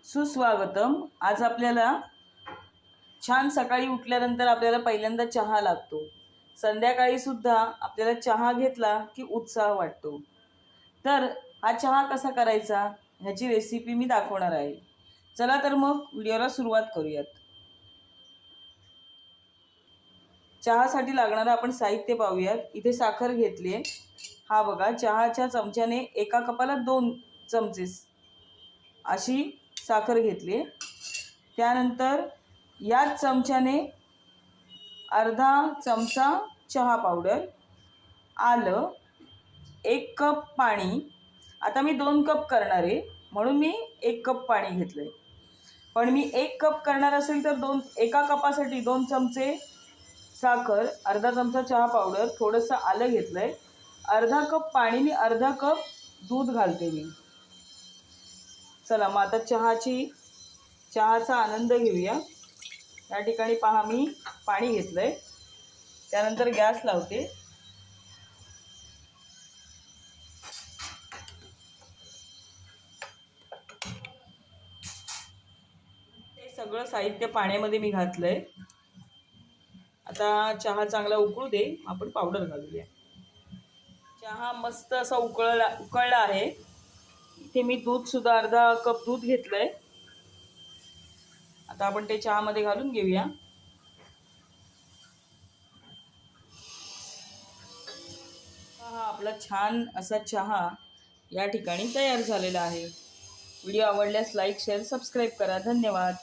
सुस्वागतम। आज आपल्याला छान सकाळी उठल्यानंतर आपल्याला पहिल्यांदा चहा लागतो। संध्याकाळी सुद्धा आपल्याला चहा घेतला की उत्साह वाटतो। तर हा चहा कसा करायचा ह्याची रेसिपी मी दाखवणार आहे। चला तर मग व्हिडिओला सुरुवात करूयात। चहासाठी लागणारं आपण साहित्य पाहूयात। इथे साखर घेतली आहे। हा बघा, चहाच्या चमच्याने एका कपाला 2 चमचे अशी साखर घेतली। त्यानंतर याच चमच्याने अर्धा चमचा चहा पावडर, आलं, 1 कप पाणी। आता मी 2 कप करणार आहे म्हणून मी 1 कप पाणी घेतलंय। पण मी 1 कप करणार असेल तर एका कपासाठी 2 चमचे साखर, अर्धा चमचा चहा पावडर, थोडंसं आलं घेतलंय, अर्धा कप पाणी आणि अर्धा कप दूध घालते मी। चला मग आता चहाचा आनंद घेऊया। या ठिकाणी पहा, मी पाणी घेतलंय। त्यानंतर गॅस लावते। हे सगळं साहित्य पाण्यामध्ये मी घातलंय। आता चहा चांगला उकळू दे, आपण पावडर घालूया। चहा मस्त असा उकळला आहे। इथे मी दूध सुद्धा अर्धा कप दूध घेतलंय। आता आपण ते चहामध्ये घालून घेऊया। हा आपला छान असा चहा या ठिकाणी तयार झालेला आहे। व्हिडिओ आवडल्यास लाईक, शेअर, सबस्क्राईब करा। धन्यवाद।